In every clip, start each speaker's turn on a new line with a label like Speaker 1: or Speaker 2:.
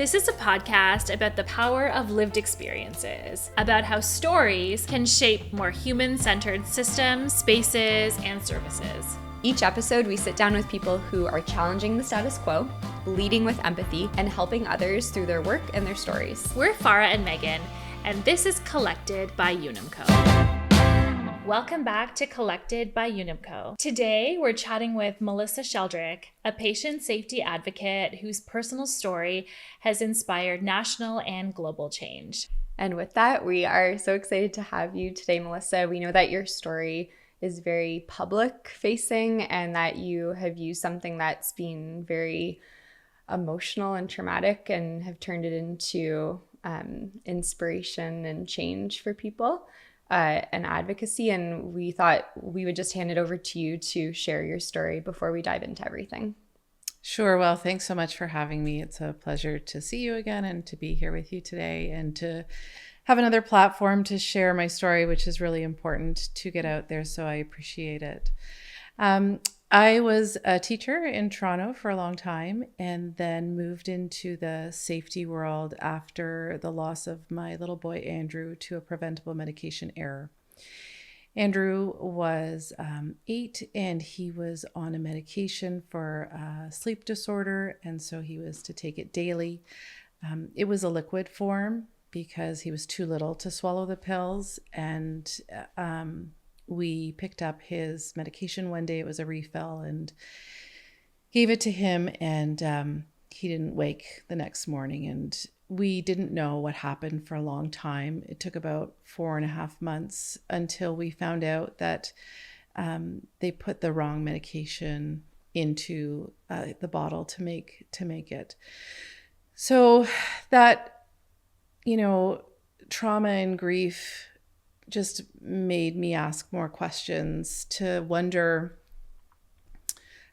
Speaker 1: This is a podcast about the power of lived experiences, about how stories can shape more human-centered systems, spaces, and services.
Speaker 2: Each episode, we sit down with people who are challenging the status quo, leading with empathy, and helping others through their work and their stories.
Speaker 1: We're Farah and Megan, and this is Collected by Unum Co. Welcome back to Collected by Unum Co. Today, we're chatting with Melissa Sheldrick, a patient safety advocate whose personal story has inspired national and global change.
Speaker 2: And with that, we are so excited to have you today, Melissa. We know that your story is very public-facing and that you have used something that's been very emotional and traumatic and have turned it into inspiration and change for people. And advocacy, and we thought we would just hand it over to you to share your story before we dive into everything.
Speaker 3: Sure. Well, thanks so much for having me. It's a pleasure to see you again and to be here with you today and to have another platform to share my story, which is really important to get out there. So I appreciate it. I was a teacher in Toronto for a long time and then moved into the safety world after the loss of my little boy, Andrew, to a preventable medication error. Andrew was 8 and he was on a medication for a sleep disorder. And so he was to take it daily. It was a liquid form because he was too little to swallow the pills. And we picked up his medication one day. It was a refill and gave it to him. And he didn't wake the next morning. And we didn't know what happened for a long time. It took about 4.5 months until we found out that they put the wrong medication into the bottle to make it. So that, trauma and grief just made me ask more questions to wonder,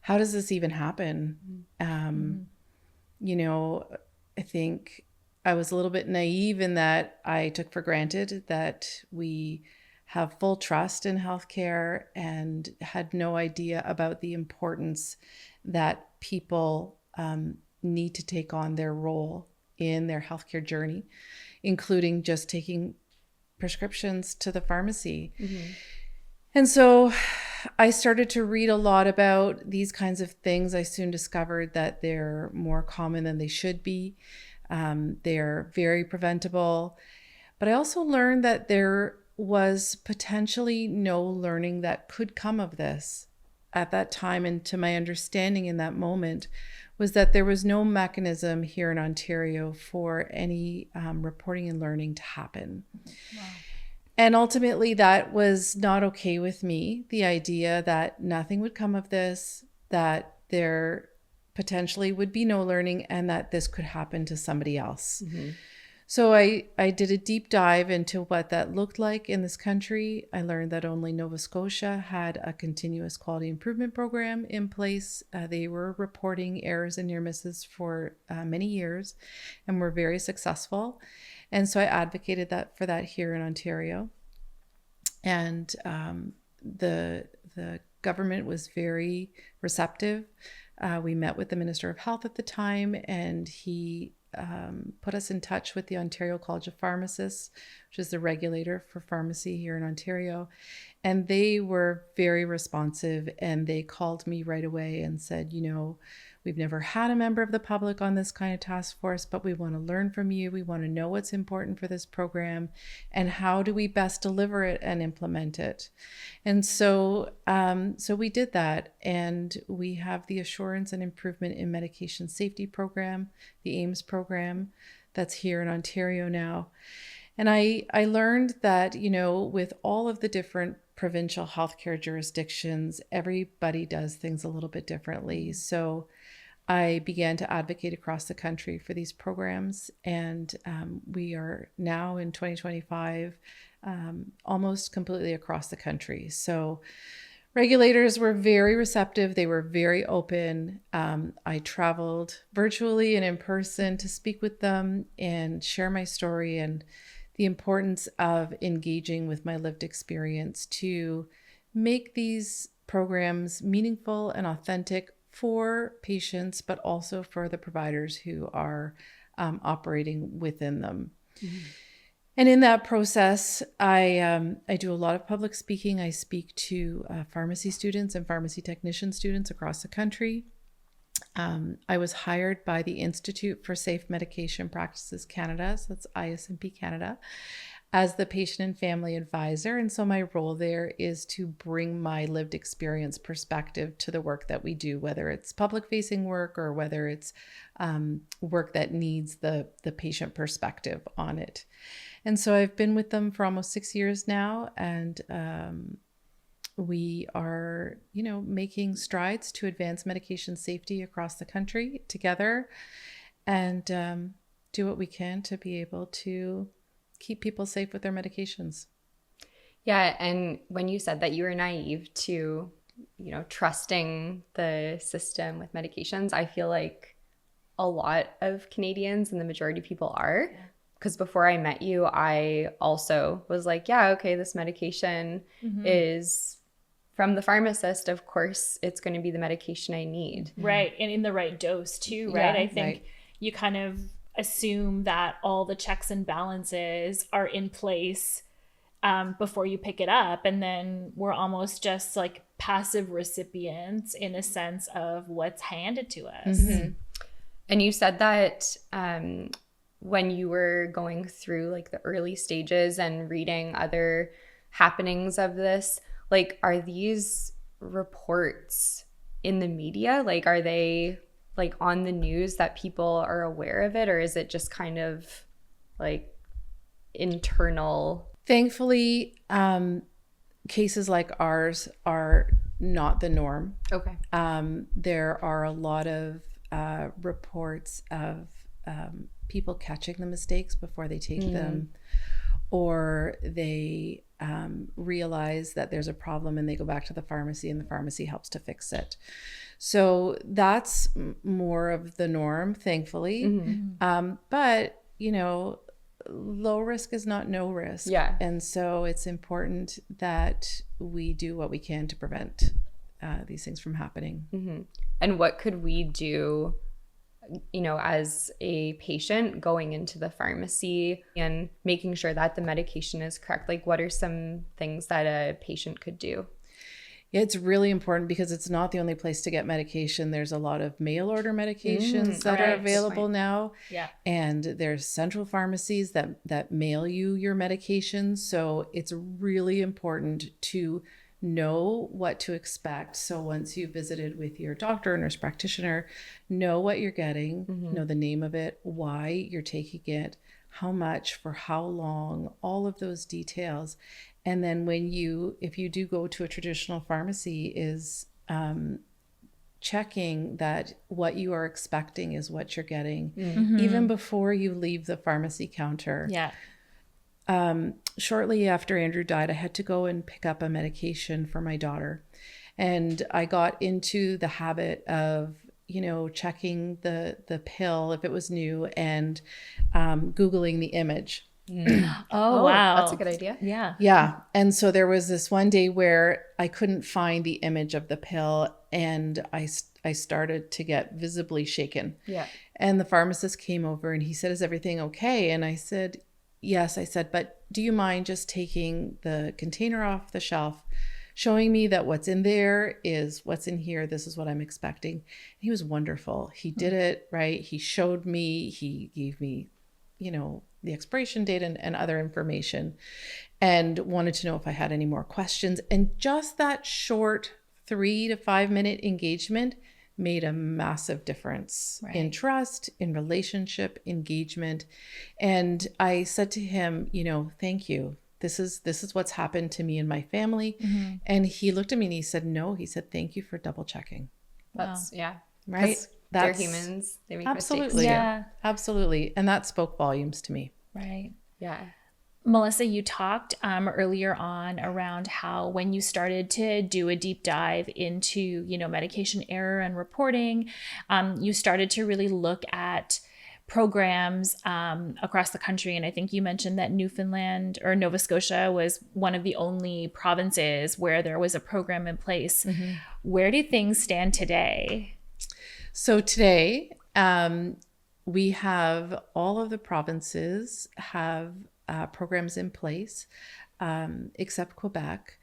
Speaker 3: how does this even happen? I think I was a little bit naive in that I took for granted that we have full trust in healthcare and had no idea about the importance that people need to take on their role in their healthcare journey, including just taking prescriptions to the pharmacy. Mm-hmm. And so I started to read a lot about these kinds of things. I soon discovered that they're more common than they should be. They're very preventable. But I also learned that there was potentially no learning that could come of this at that time. And to my understanding in that moment was that there was no mechanism here in Ontario for any reporting and learning to happen. Wow. And ultimately that was not okay with me. The idea that nothing would come of this, that there potentially would be no learning and that this could happen to somebody else. Mm-hmm. So I did a deep dive into what that looked like in this country. I learned that only Nova Scotia had a continuous quality improvement program in place. They were reporting errors and near misses for many years and were very successful. And so I advocated for that here in Ontario. And the government was very receptive. We met with the Minister of Health at the time, and he put us in touch with the Ontario College of Pharmacists, which is the regulator for pharmacy here in Ontario. And they were very responsive, and they called me right away and said, we've never had a member of the public on this kind of task force, but we want to learn from you. We want to know what's important for this program and how do we best deliver it and implement it. And so we did that, and we have the Assurance and Improvement in Medication Safety program, the AIMS program that's here in Ontario now. And I learned that, with all of the different provincial healthcare jurisdictions, everybody does things a little bit differently. So I began to advocate across the country for these programs, and we are now in 2025 almost completely across the country. So regulators were very receptive. They were very open. I traveled virtually and in person to speak with them and share my story and the importance of engaging with my lived experience to make these programs meaningful and authentic for patients, but also for the providers who are operating within them. Mm-hmm. And in that process, I do a lot of public speaking. I speak to pharmacy students and pharmacy technician students across the country. I was hired by the Institute for Safe Medication Practices Canada, so that's ISMP Canada, as the patient and family advisor. And so my role there is to bring my lived experience perspective to the work that we do, whether it's public facing work or whether it's work that needs the patient perspective on it. And so I've been with them for almost 6 years now, and we are, making strides to advance medication safety across the country together, and do what we can to be able to keep people safe with their medications.
Speaker 2: Yeah, and when you said that you were naive to, trusting the system with medications, I feel like a lot of Canadians and the majority of people are. Because before I met you, I also was like, yeah, okay, this medication is from the pharmacist. Of course, it's going to be the medication I need.
Speaker 1: Right. And in the right dose too, right?
Speaker 2: Yeah,
Speaker 1: I think you kind of assume that all the checks and balances are in place before you pick it up. And then we're almost just like passive recipients in a sense of what's handed to us.
Speaker 2: Mm-hmm. And you said that when you were going through like the early stages and reading other happenings of this, like, are these reports in the media? Like, are they like on the news that people are aware of it? Or is it just kind of like internal?
Speaker 3: Thankfully, cases like ours are not the norm.
Speaker 2: Okay.
Speaker 3: There are a lot of reports of people catching the mistakes before they take them, or they realize that there's a problem and they go back to the pharmacy and the pharmacy helps to fix it. So that's more of the norm, thankfully. Mm-hmm. But, low risk is not no risk.
Speaker 2: Yeah.
Speaker 3: And so it's important that we do what we can to prevent these things from happening.
Speaker 2: Mm-hmm. And what could we do, as a patient going into the pharmacy and making sure that the medication is correct? Like, what are some things that a patient could do?
Speaker 3: It's really important because it's not the only place to get medication. There's a lot of mail order medications that are available now.
Speaker 1: Yeah.
Speaker 3: And there's central pharmacies that mail you your medications. So it's really important to know what to expect. So once you visited with your doctor or nurse practitioner, know what you're getting, know the name of it, why you're taking it, how much, for how long, all of those details. And then if you do go to a traditional pharmacy, is checking that what you are expecting is what you're getting, even before you leave the pharmacy counter.
Speaker 1: Yeah.
Speaker 3: Shortly after Andrew died, I had to go and pick up a medication for my daughter. And I got into the habit of, checking the pill if it was new and Googling the image.
Speaker 1: Oh, wow.
Speaker 2: That's a good idea.
Speaker 1: Yeah.
Speaker 3: Yeah. And so there was this one day where I couldn't find the image of the pill, and I started to get visibly shaken.
Speaker 2: Yeah.
Speaker 3: And the pharmacist came over and he said, "Is everything okay?" And I said, "Yes." I said, "But do you mind just taking the container off the shelf, showing me that what's in there is what's in here. This is what I'm expecting." And he was wonderful. He did it right. He showed me, he gave me, the expiration date and other information, and wanted to know if I had any more questions. And just that short 3 to 5 minute engagement made a massive difference in trust, in relationship, engagement. And I said to him, "Thank you. This is what's happened to me and my family." And he looked at me and he said, "No," he said, "Thank you for double checking."
Speaker 2: That's
Speaker 3: Right.
Speaker 2: They're humans. They make
Speaker 3: absolutely
Speaker 2: mistakes.
Speaker 1: Yeah.
Speaker 3: Absolutely. And that spoke volumes to me.
Speaker 1: Right.
Speaker 2: Yeah.
Speaker 1: Melissa, you talked earlier on around how when you started to do a deep dive into, medication error and reporting, you started to really look at programs across the country. And I think you mentioned that Newfoundland or Nova Scotia was one of the only provinces where there was a program in place. Where do things stand today?
Speaker 3: So today, We have all of the provinces have programs in place, except Quebec.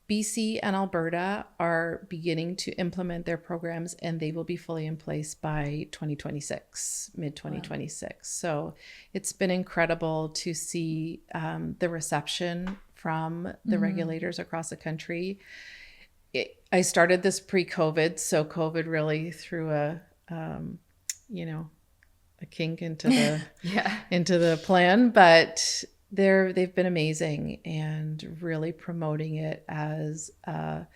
Speaker 3: BC and Alberta are beginning to implement their programs, and they will be fully in place by 2026, mid-2026. Wow. So it's been incredible to see the reception from the regulators across the country. I started this pre-COVID, so COVID really threw a kink into the into the plan, but they've been amazing and really promoting it as a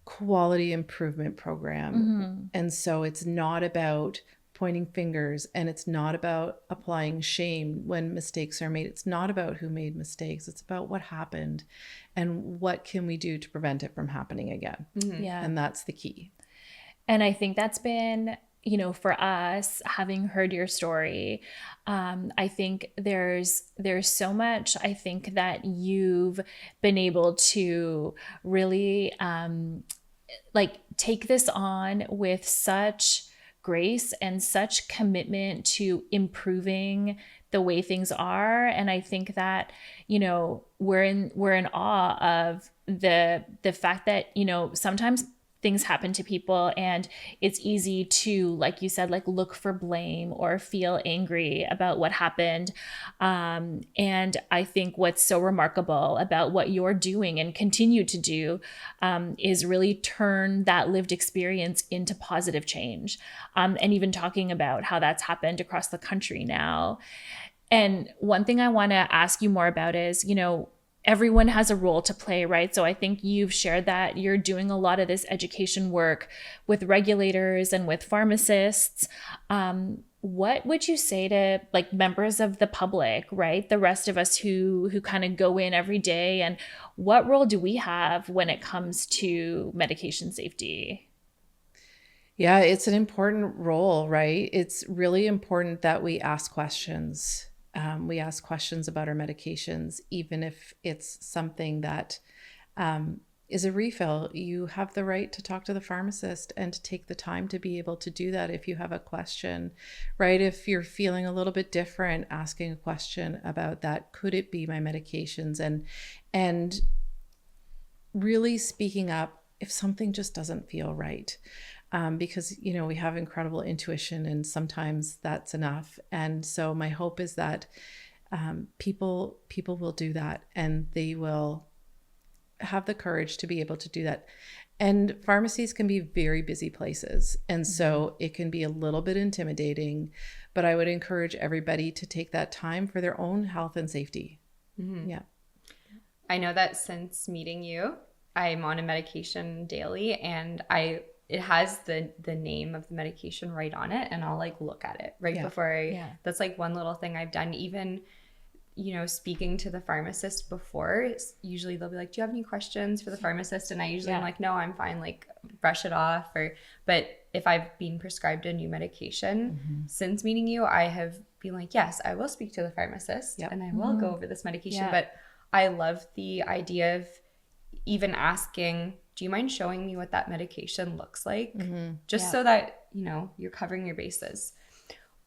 Speaker 3: quality improvement program. And so it's not about pointing fingers, and it's not about applying shame when mistakes are made. It's not about who made mistakes. It's about what happened and what can we do to prevent it from happening again. And that's the key.
Speaker 1: And I think that's been, for us, having heard your story, I think there's so much, I think, that you've been able to really take this on with such grace and such commitment to improving the way things are. And I think that, we're in awe of the fact that, sometimes things happen to people and it's easy to, like you said, look for blame or feel angry about what happened. And I think what's so remarkable about what you're doing and continue to do is really turn that lived experience into positive change. And even talking about how that's happened across the country now. And one thing I want to ask you more about is, everyone has a role to play, right? So I think you've shared that you're doing a lot of this education work with regulators and with pharmacists. What would you say to members of the public, right? The rest of us who kind of go in every day, and what role do we have when it comes to medication safety?
Speaker 3: Yeah, it's an important role, right? It's really important that we ask questions. We ask questions about our medications, even if it's something that is a refill. You have the right to talk to the pharmacist and to take the time to be able to do that if you have a question, right? If you're feeling a little bit different, asking a question about that, could it be my medications? And really speaking up if something just doesn't feel right. Because, we have incredible intuition, and sometimes that's enough. And so my hope is that people will do that, and they will have the courage to be able to do that. And pharmacies can be very busy places. And so it can be a little bit intimidating, but I would encourage everybody to take that time for their own health and safety. Yeah.
Speaker 2: I know that since meeting you, I'm on a medication daily, and it has the name of the medication right on it, and I'll look at it before that's one little thing I've done. Even, speaking to the pharmacist before, usually they'll be like, do you have any questions for the pharmacist? And I usually am like, no, I'm fine, brush it off. But if I've been prescribed a new medication since meeting you, I have been like, yes, I will speak to the pharmacist and I will go over this medication. But I love the idea of even asking, do you mind showing me what that medication looks like? Just so that, you're covering your bases.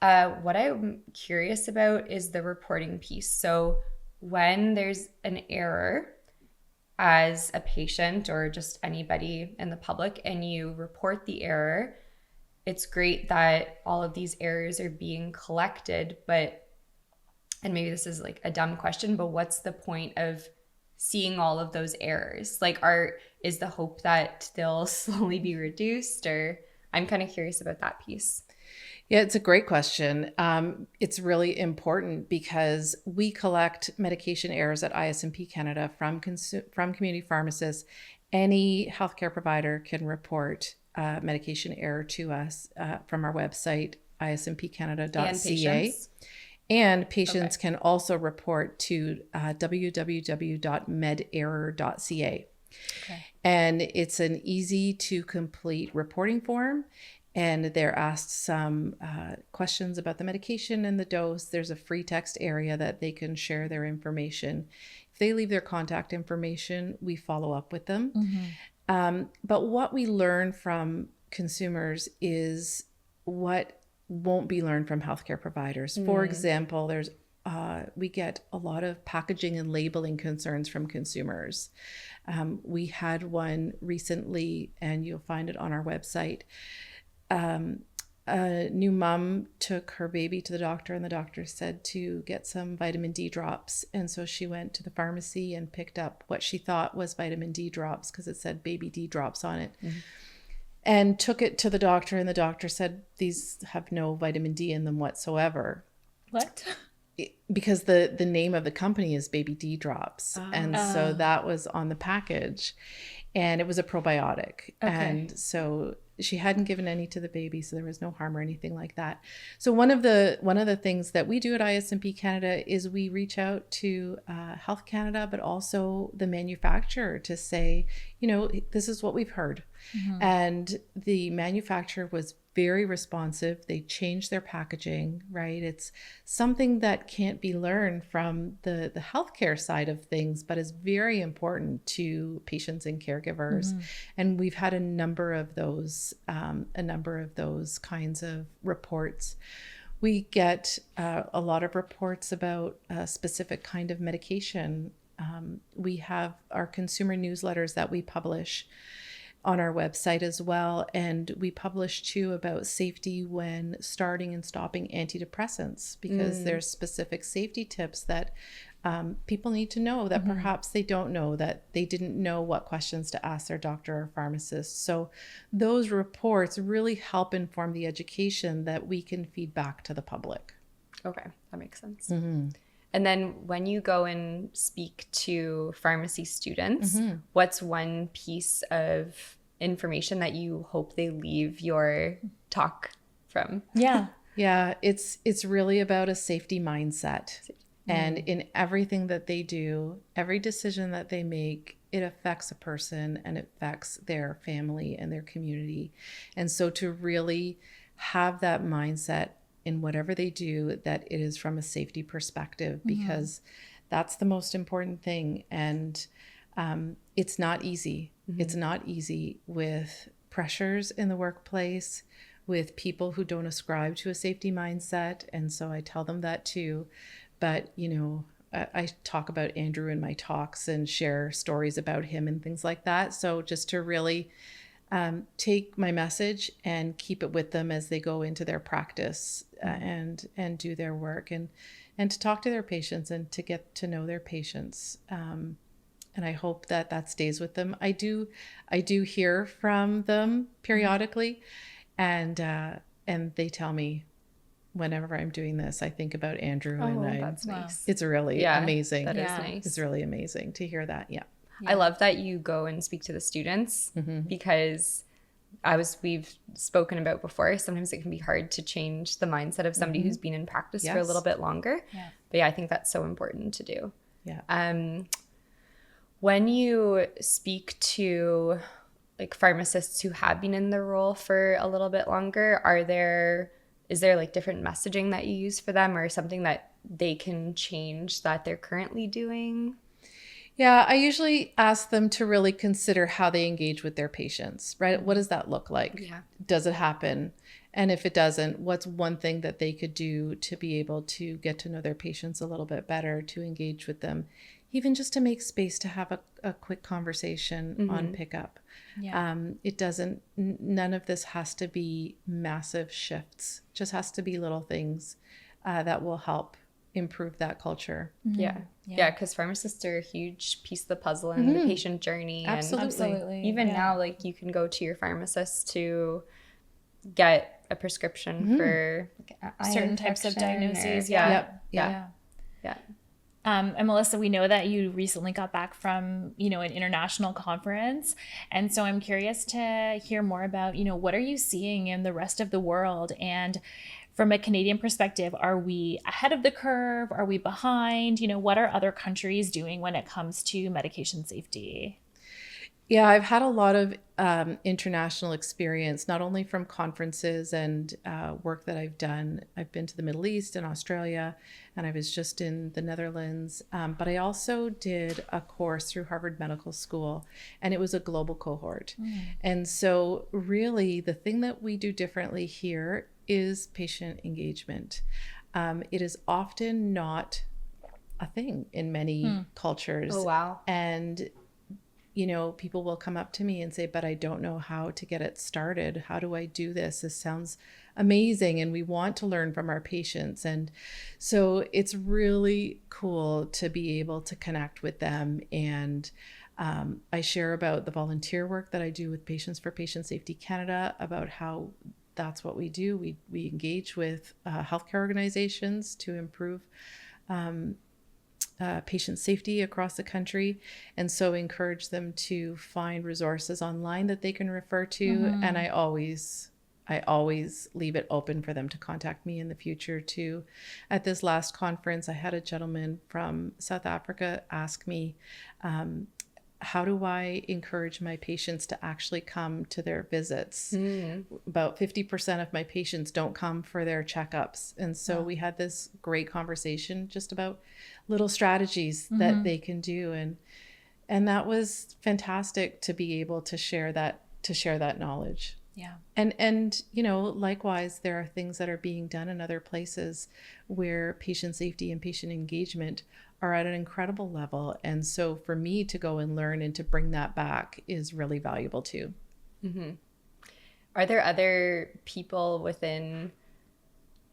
Speaker 2: What I'm curious about is the reporting piece. So when there's an error as a patient or just anybody in the public and you report the error, it's great that all of these errors are being collected, and maybe this is a dumb question, but what's the point of seeing all of those errors? Is the hope that they'll slowly be reduced? Or I'm kind of curious about that piece.
Speaker 3: Yeah, it's a great question. It's really important because we collect medication errors at ISMP Canada from community pharmacists. Any healthcare provider can report medication error to us from our website, ismpcanada.ca. And patients can also report to www.mederror.ca. And it's an easy to complete reporting form. And they're asked some questions about the medication and the dose. There's a free text area that they can share their information. If they leave their contact information, we follow up with them. But what we learn from consumers is what won't be learned from healthcare providers. For example, we get a lot of packaging and labeling concerns from consumers. We had one recently, and you'll find it on our website. A new mom took her baby to the doctor, and the doctor said to get some vitamin D drops. And so she went to the pharmacy and picked up what she thought was vitamin D drops, because it said baby D drops on it, and took it to the doctor. And the doctor said, these have no vitamin D in them whatsoever.
Speaker 1: What?
Speaker 3: Because the name of the company is Baby D Drops. And so that was on the package, and it was a probiotic. And so she hadn't given any to the baby, so there was no harm or anything like that. So one of the things that we do at ISMP Canada is we reach out to Health Canada, but also the manufacturer, to say, this is what we've heard. And the manufacturer was very responsive. They changed their packaging, right? It's something that can't be learned from the healthcare side of things, but is very important to patients and caregivers. And we've had a number of those kinds of reports. We get a lot of reports about a specific kind of medication. We have our consumer newsletters that we publish on our website as well. And we publish too about safety when starting and stopping antidepressants, because there's specific safety tips that people need to know that perhaps they don't know, that they didn't know what questions to ask their doctor or pharmacist. So those reports really help inform the education that we can feed back to the public.
Speaker 2: Okay, that makes sense. And then when you go and speak to pharmacy students, what's one piece of information that you hope they leave your talk from?
Speaker 1: Yeah,
Speaker 3: it's really about a safety mindset. And in everything that they do, every decision that they make, it affects a person and it affects their family and their community. And so to really have that mindset in whatever they do, that it is from a safety perspective, because that's the most important thing. And it's not easy. It's not easy with pressures in the workplace, with people who don't ascribe to a safety mindset. And so I tell them that too. But, I talk about Andrew in my talks and share stories about him and things like that. So just to really take my message and keep it with them as they go into their practice and do their work, and to talk to their patients and to get to know their patients. And I hope that stays with them. I do hear from them periodically, and they tell me, whenever I'm doing this, I think about Andrew.
Speaker 2: That's nice.
Speaker 3: It's really amazing.
Speaker 2: That is nice.
Speaker 3: It's really amazing to hear that. Yeah.
Speaker 2: I love that you go and speak to the students, because we've spoken about before, sometimes it can be hard to change the mindset of somebody who's been in practice for a little bit longer.
Speaker 1: Yeah.
Speaker 2: But I think that's so important to do.
Speaker 3: Yeah.
Speaker 2: When you speak to like pharmacists who have been in the role for a little bit longer, is there like different messaging that you use for them, or something that they can change that they're currently doing?
Speaker 3: Yeah, I usually ask them to really consider how they engage with their patients, right? What does that look like?
Speaker 2: Yeah.
Speaker 3: Does it happen? And if it doesn't, what's one thing that they could do to be able to get to know their patients a little bit better, to engage with them, even just to make space to have a quick conversation on pickup.
Speaker 1: Yeah.
Speaker 3: None of this has to be massive shifts, just has to be little things that will help improve that culture.
Speaker 2: Yeah, because pharmacists are a huge piece of the puzzle in the patient journey.
Speaker 3: Absolutely.
Speaker 2: And even now, like, you can go to your pharmacist to get a prescription for
Speaker 1: certain types of diagnoses.
Speaker 2: Yeah.
Speaker 1: And Melissa, we know that you recently got back from, an international conference. And so I'm curious to hear more about, what are you seeing in the rest of the world? And from a Canadian perspective, are we ahead of the curve? Are we behind? What are other countries doing when it comes to medication safety?
Speaker 3: Yeah, I've had a lot of international experience, not only from conferences and work that I've done. I've been to the Middle East and Australia, and I was just in the Netherlands. But I also did a course through Harvard Medical School, and it was a global cohort. And so really the thing that we do differently here is patient engagement. It is often not a thing in many cultures.
Speaker 2: Oh, wow.
Speaker 3: And, people will come up to me and say, but I don't know how to get it started. How do I do this? This sounds amazing. And we want to learn from our patients. And so it's really cool to be able to connect with them. And I share about the volunteer work that I do with Patients for Patient Safety Canada, about how that's what we do. We engage with healthcare organizations to improve patient safety across the country, and so encourage them to find resources online that they can refer to. And I always leave it open for them to contact me in the future too. At this last conference, I had a gentleman from South Africa ask me, how do I encourage my patients to actually come to their visits? About 50% of my patients don't come for their checkups. And so we had this great conversation just about little strategies that they can do. And that was fantastic to be able to share that knowledge.
Speaker 1: Yeah.
Speaker 3: And likewise, there are things that are being done in other places where patient safety and patient engagement are at an incredible level. And so for me to go and learn and to bring that back is really valuable too.
Speaker 2: Are there other people within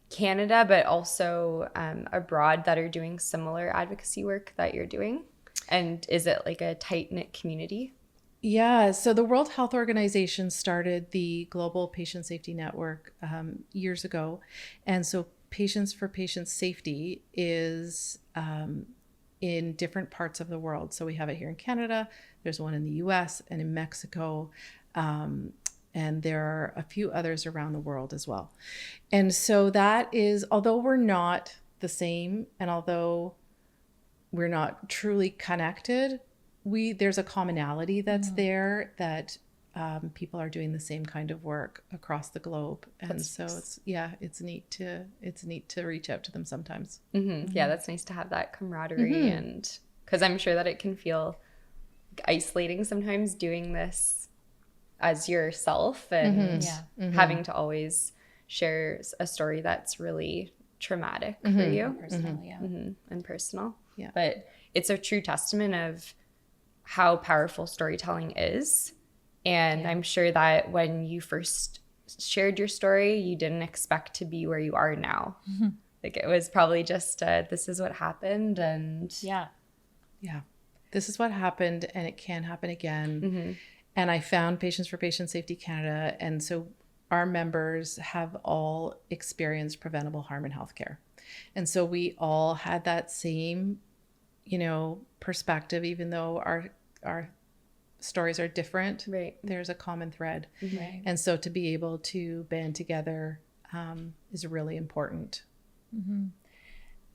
Speaker 2: Canada, but also abroad, that are doing similar advocacy work that you're doing? And is it like a tight-knit community?
Speaker 3: Yeah, so the World Health Organization started the Global Patient Safety Network years ago. And so Patients for Patient Safety is in different parts of the world. So we have it here in Canada, there's one in the US and in Mexico, and there are a few others around the world as well. And so that is, although we're not the same, and although we're not truly connected, there's a commonality that's there, that people are doing the same kind of work across the globe. And so it's neat to reach out to them sometimes.
Speaker 2: Yeah, that's nice to have that camaraderie. And because I'm sure that it can feel isolating sometimes doing this as yourself, and having to always share a story that's really traumatic for you.
Speaker 1: Personal,
Speaker 2: and personal.
Speaker 3: Yeah.
Speaker 2: But it's a true testament of how powerful storytelling is. And I'm sure that when you first shared your story, you didn't expect to be where you are now. Like, it was probably just this is what happened. And
Speaker 3: This is what happened, and it can happen again. And I found Patients for Patient Safety Canada. And so our members have all experienced preventable harm in healthcare. And so we all had that same, perspective, even though our stories are different.
Speaker 2: Right.
Speaker 3: There's a common thread.
Speaker 1: Right.
Speaker 3: And so to be able to band together is really important.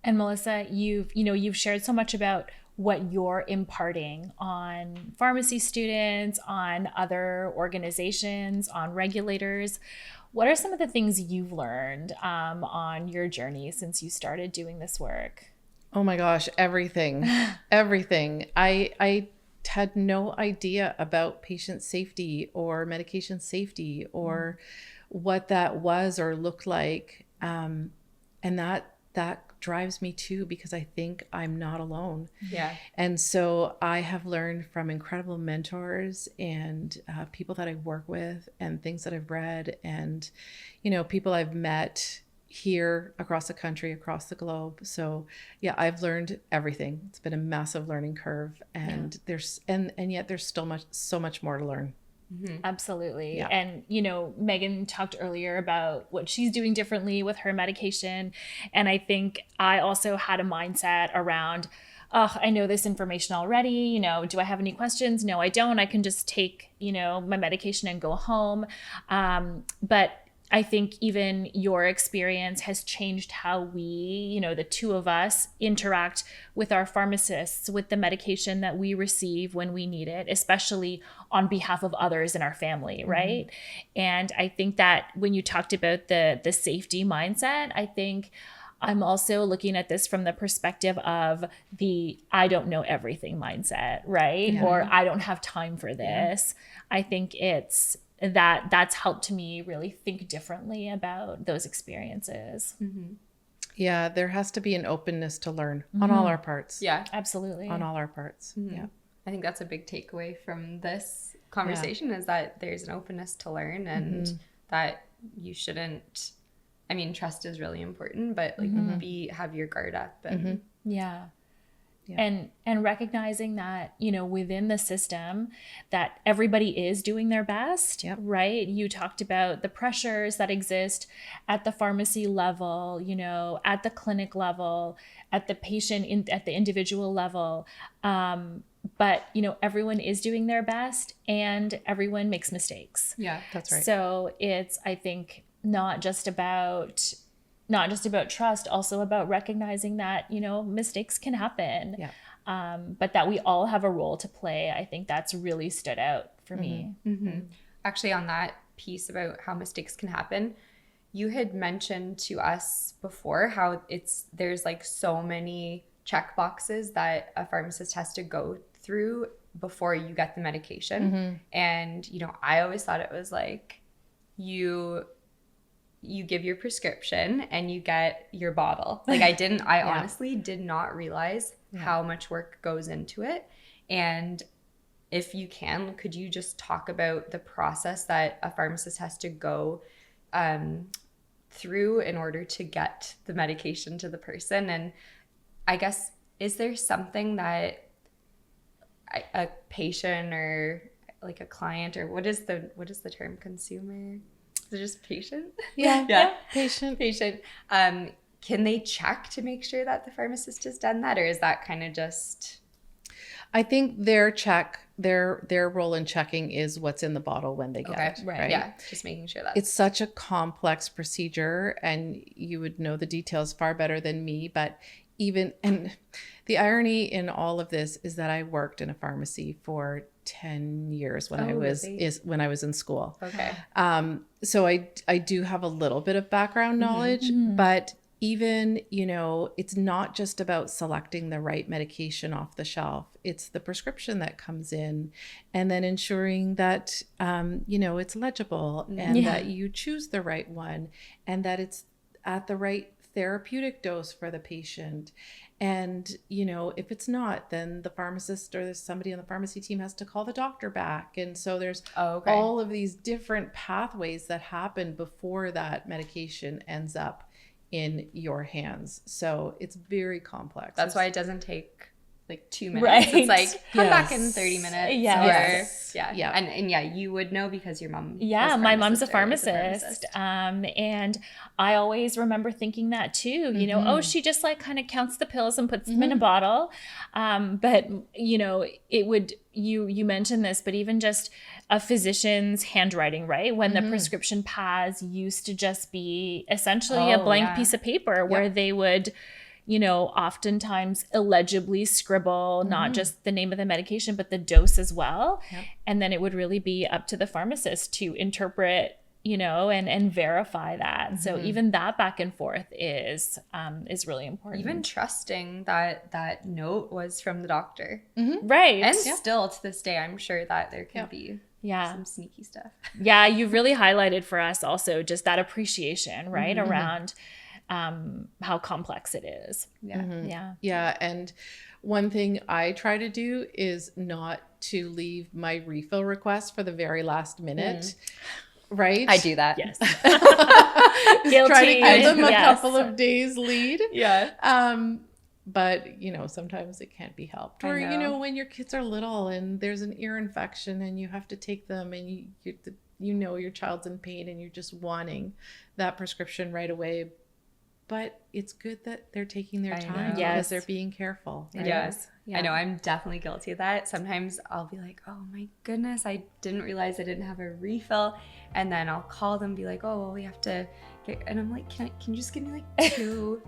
Speaker 1: And Melissa, you've shared so much about what you're imparting on pharmacy students, on other organizations, on regulators. What are some of the things you've learned on your journey since you started doing this work?
Speaker 3: Oh my gosh, everything. I had no idea about patient safety or medication safety or what that was or looked like. And that drives me too, because I think I'm not alone.
Speaker 2: Yeah.
Speaker 3: And so I have learned from incredible mentors and people that I work with, and things that I've read, and, people I've met here across the country, across the globe. So yeah, I've learned everything. It's been a massive learning curve, and yet there's still so much more to learn.
Speaker 1: Absolutely.
Speaker 3: Yeah.
Speaker 1: And, Megan talked earlier about what she's doing differently with her medication. And I think I also had a mindset around, I know this information already, do I have any questions? No, I don't. I can just take, my medication and go home. But I think even your experience has changed how we, the two of us, interact with our pharmacists, with the medication that we receive when we need it, especially on behalf of others in our family, right? And I think that when you talked about the safety mindset, I think I'm also looking at this from the perspective of the I don't know everything mindset, right?
Speaker 3: Yeah.
Speaker 1: Or I don't have time for this. I think it's that's helped me really think differently about those experiences.
Speaker 3: Yeah, there has to be an openness to learn on all our parts.
Speaker 2: Yeah,
Speaker 1: Absolutely.
Speaker 3: On all our parts. Yeah.
Speaker 2: I think that's a big takeaway from this conversation is that there's an openness to learn and that you shouldn't, I mean, trust is really important, but like have your guard up and
Speaker 1: Yeah. And recognizing that, you know, within the system that everybody is doing their best, right? You talked about the pressures that exist at the pharmacy level, you know, at the clinic level, at the patient, at the individual level. But, you know, everyone is doing their best and everyone makes mistakes.
Speaker 2: Yeah,
Speaker 3: that's right.
Speaker 1: So it's, I think, not just about trust, also about recognizing that, you know, mistakes can happen.
Speaker 3: Yeah.
Speaker 1: But that we all have a role to play. I think that's really stood out for me.
Speaker 2: Actually, on that piece about how mistakes can happen, you had mentioned to us before how there's like so many check boxes that a pharmacist has to go through before you get the medication. And, you know, I always thought it was like you give your prescription and you get your bottle. Like I honestly did not realize how much work goes into it. And if you can, could you just talk about the process that a pharmacist has to go through in order to get the medication to the person? And I guess, is there something that a patient or like a client, or what is the term, consumer? Is it just patient?
Speaker 3: Yeah. Patient.
Speaker 2: Can they check to make sure that the pharmacist has done that, or is that kind of just?
Speaker 3: I think their role in checking is what's in the bottle when they get it. Right.
Speaker 2: Yeah. Just making sure that
Speaker 3: it's such a complex procedure, and you would know the details far better than me. But and the irony in all of this is that I worked in a pharmacy for 10 years when I was in school.
Speaker 2: Okay.
Speaker 3: So I do have a little bit of background knowledge, but even, you know, it's not just about selecting the right medication off the shelf. It's the prescription that comes in, and then ensuring that, you know, it's legible and that you choose the right one and that it's at the right therapeutic dose for the patient. And, you know, if it's not, then the pharmacist or somebody on the pharmacy team has to call the doctor back. And so there's all of these different pathways that happen before that medication ends up in your hands. So it's very complex.
Speaker 2: That's why it doesn't take like 2 minutes.
Speaker 1: Right.
Speaker 2: It's like, come back in 30 minutes.
Speaker 1: Yeah.
Speaker 2: And yeah, you would know because your mom.
Speaker 1: Yeah, my mom's a pharmacist. And I always remember thinking that too, you know, she just like kind of counts the pills and puts them in a bottle. But you know, you mentioned this, but even just a physician's handwriting, right? When the prescription pads used to just be essentially a blank piece of paper where they would, you know, oftentimes illegibly scribble, not just the name of the medication, but the dose as well. And then it would really be up to the pharmacist to interpret, you know, and verify that. So even that back and forth is really important.
Speaker 2: Even trusting that note was from the doctor.
Speaker 1: Right.
Speaker 2: And still to this day, I'm sure that there can be some sneaky stuff.
Speaker 1: Yeah, you've really highlighted for us also just that appreciation, right, around how complex it is.
Speaker 3: Yeah. And one thing I try to do is not to leave my refill request for the very last minute. Right?
Speaker 2: I do that.
Speaker 1: Yes.
Speaker 3: Try to give them a couple of days lead. But, you know, sometimes it can't be helped. Or, you know, when your kids are little and there's an ear infection and you have to take them and you know your child's in pain and you're just wanting that prescription right away. But it's good that they're taking their time because they're being careful. Right?
Speaker 2: Yes. I know, I'm definitely guilty of that. Sometimes I'll be like, oh my goodness, I didn't realize I didn't have a refill. And then I'll call them and be like, oh, well, we have to get, and I'm like, can you just give me like two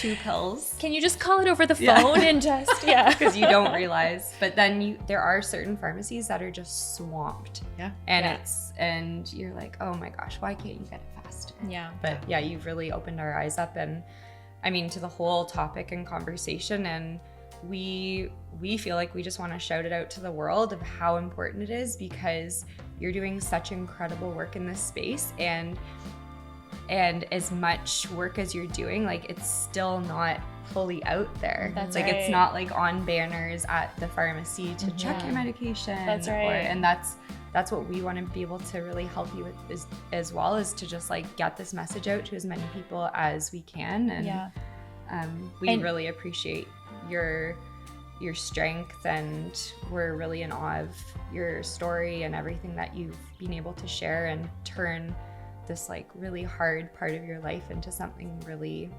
Speaker 2: pills?
Speaker 1: Can you just call it over the phone and just,
Speaker 2: because you don't realize. But then there are certain pharmacies that are just swamped. And you're like, oh my gosh, why can't you get it faster? But you've really opened our eyes up, and I mean, to the whole topic and conversation, and we feel like we just want to shout it out to the world of how important it is, because you're doing such incredible work in this space, and as much work as you're doing, like, it's still not fully out there.
Speaker 1: That's
Speaker 2: like
Speaker 1: right.
Speaker 2: It's not like on banners at the pharmacy to check your medication.
Speaker 1: That's right.
Speaker 2: And that's what we want to be able to really help you with, as well, is to just like get this message out to as many people as we can. And we really appreciate your strength, and we're really in awe of your story and everything that you've been able to share and turn this like really hard part of your life into something really,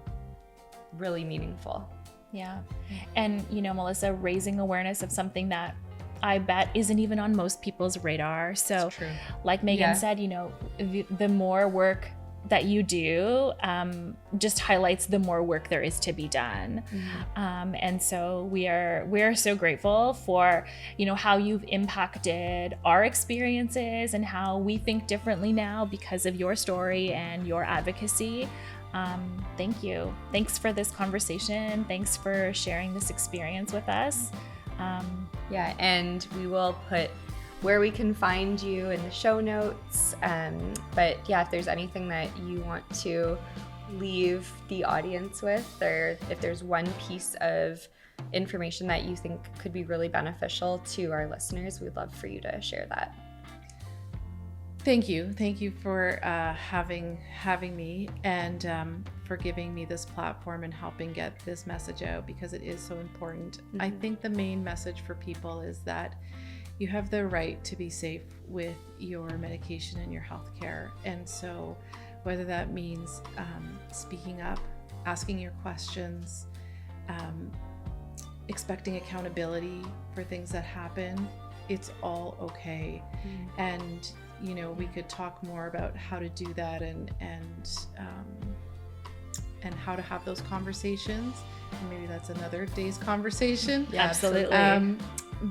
Speaker 2: really meaningful.
Speaker 1: Yeah. And, you know, Melissa, raising awareness of something that I bet isn't even on most people's radar. So like Megan said, you know, the more work that you do just highlights the more work there is to be done. And so we are so grateful for, you know, how you've impacted our experiences and how we think differently now because of your story and your advocacy. Thank you. Thanks for this conversation. Thanks for sharing this experience with us.
Speaker 2: And we will put where we can find you in the show notes. But yeah, if there's anything that you want to leave the audience with, or if there's one piece of information that you think could be really beneficial to our listeners, we'd love for you to share that.
Speaker 3: Thank you. Thank you for having me, and for giving me this platform and helping get this message out, because it is so important. I think the main message for people is that you have the right to be safe with your medication and your healthcare. And so whether that means speaking up, asking your questions, expecting accountability for things that happen, it's all okay. And you know, we could talk more about how to do that and how to have those conversations. And maybe that's another day's conversation.
Speaker 1: Yeah, absolutely.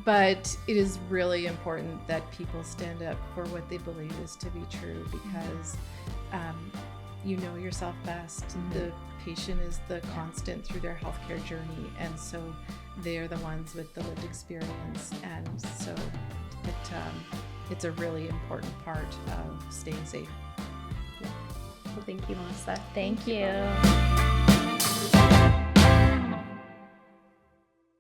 Speaker 3: But it is really important that people stand up for what they believe is to be true, because you know yourself best. The patient is the constant through their healthcare journey, and so they are the ones with the lived experience. And so it's a really important part of staying safe.
Speaker 2: Well, thank you, Melissa.
Speaker 1: Thank you.